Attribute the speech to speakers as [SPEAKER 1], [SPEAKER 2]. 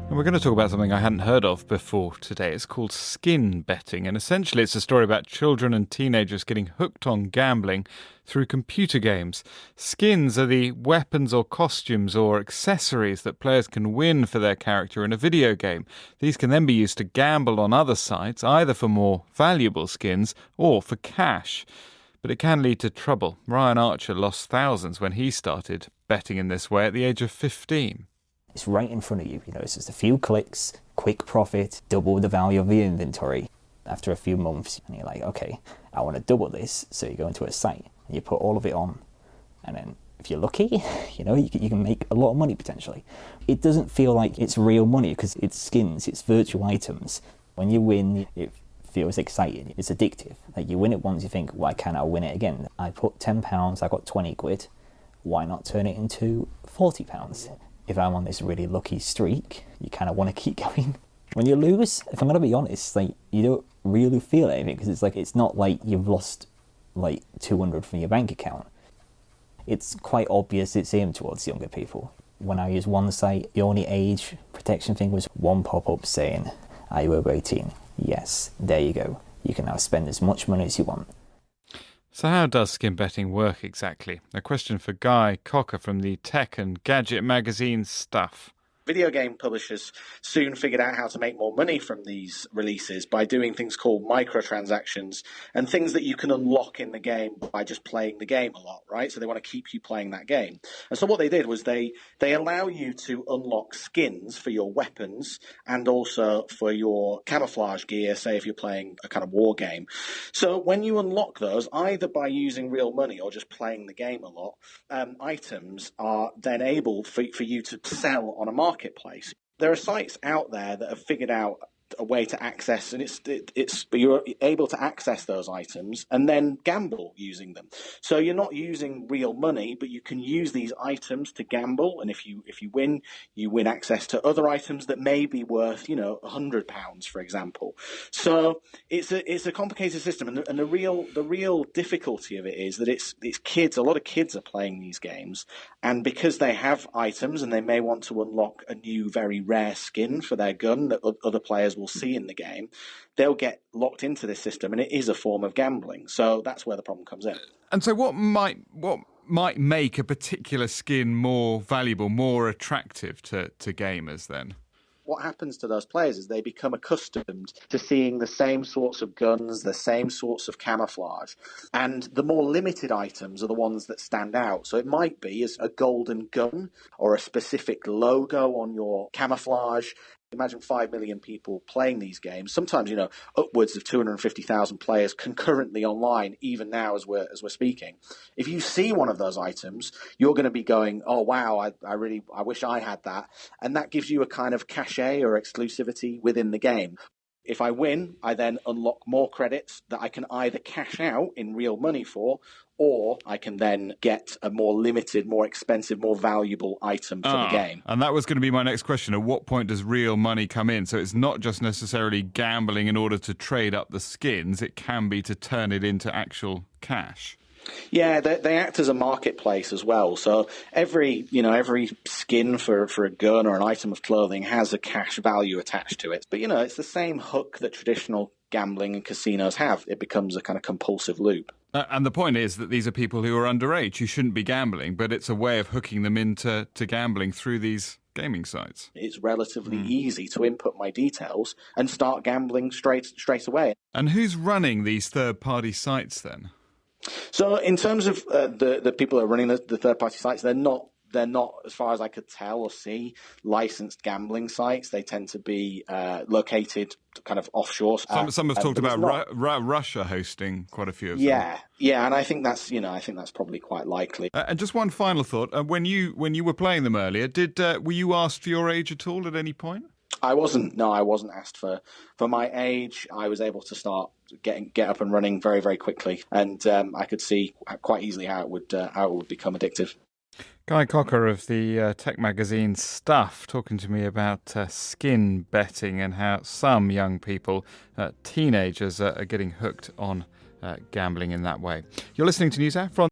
[SPEAKER 1] And we're going to talk about something I hadn't heard of before today. It's called skin betting, and essentially it's a story about children and teenagers getting hooked on gambling through computer games. Skins are the weapons or costumes or accessories that players can win for their character in a video game. These can then be used to gamble on other sites, either for more valuable skins or for cash. But it can lead to trouble. Ryan Archer lost thousands when he started betting in this way at the age of 15.
[SPEAKER 2] It's right in front of you. It's just a few clicks, quick profit, double the value of the inventory. After a few months, and you're like, okay, I want to double this. So you go into a site and you put all of it on. And then if you're lucky, you can make a lot of money potentially. It doesn't feel like it's real money because it's skins, it's virtual items. When you win, it feels exciting. It's addictive. Like you win it once, you think, why can't I win it again? I put £10, I got 20 quid. Why not turn it into £40? If I'm on this really lucky streak, you kind of want to keep going. When you lose, if I'm going to be honest, you don't really feel anything because it's not like you've lost 200 from your bank account. It's quite obvious it's aimed towards younger people. When I used one site, the only age protection thing was one pop-up saying, "Are you over 18? Yes, there you go. You can now spend as much money as you want."
[SPEAKER 1] So how does skin betting work exactly? A question for Guy Cocker from the tech and gadget magazine Stuff.
[SPEAKER 3] Video game publishers soon figured out how to make more money from these releases by doing things called microtransactions and things that you can unlock in the game by just playing the game a lot, right? So they want to keep you playing that game. And so what they did was they allow you to unlock skins for your weapons and also for your camouflage gear, say if you're playing a kind of war game. So when you unlock those, either by using real money or just playing the game a lot, items are then able for you to sell on a marketplace. There are sites out there that have figured out a way to access, and you're able to access those items and then gamble using them. So you're not using real money, but you can use these items to gamble. And if you win, you win access to other items that may be worth, £100, for example. So it's a complicated system, and the real difficulty of it is that it's kids. A lot of kids are playing these games, and because they have items and they may want to unlock a new, very rare skin for their gun that other players will see in the game, they'll get locked into this system, and it is a form of gambling. So that's where the problem comes in.
[SPEAKER 1] And so what might make a particular skin more valuable, more attractive to gamers then?
[SPEAKER 3] What happens to those players is they become accustomed to seeing the same sorts of guns, the same sorts of camouflage, and the more limited items are the ones that stand out. So it might be as a golden gun or a specific logo on your camouflage. Imagine 5 million people playing these games. Sometimes, upwards of 250,000 players concurrently online, even now as we're speaking. If you see one of those items, you're going to be going, "Oh wow, I wish I had that," and that gives you a kind of cachet or exclusivity within the game. If I win, I then unlock more credits that I can either cash out in real money for, or I can then get a more limited, more expensive, more valuable item for the game.
[SPEAKER 1] And that was going to be my next question. At what point does real money come in? So it's not just necessarily gambling in order to trade up the skins. It can be to turn it into actual cash.
[SPEAKER 3] Yeah, they act as a marketplace as well. So every skin for a gun or an item of clothing has a cash value attached to it. But, it's the same hook that traditional gambling and casinos have. It becomes a kind of compulsive loop.
[SPEAKER 1] And the point is that these are people who are underage, who shouldn't be gambling, but it's a way of hooking them into gambling through these gaming sites.
[SPEAKER 3] It's relatively easy to input my details and start gambling straight away.
[SPEAKER 1] And who's running these third-party sites then?
[SPEAKER 3] So in terms of the people that are running the third-party sites, they're not, as far as I could tell or see, licensed gambling sites. They tend to be located kind of offshore.
[SPEAKER 1] Some have talked about Russia hosting quite a few of them.
[SPEAKER 3] Yeah, and I think that's probably quite likely.
[SPEAKER 1] And just one final thought: when you were playing them earlier, were you asked for your age at all at any point?
[SPEAKER 3] I wasn't. No, I wasn't asked for my age. I was able to start get up and running very, very quickly, and I could see quite easily how it would become addictive.
[SPEAKER 1] Guy Cocker of the tech magazine Stuff talking to me about skin betting and how some young people, teenagers, are getting hooked on gambling in that way. You're listening to NewsHour from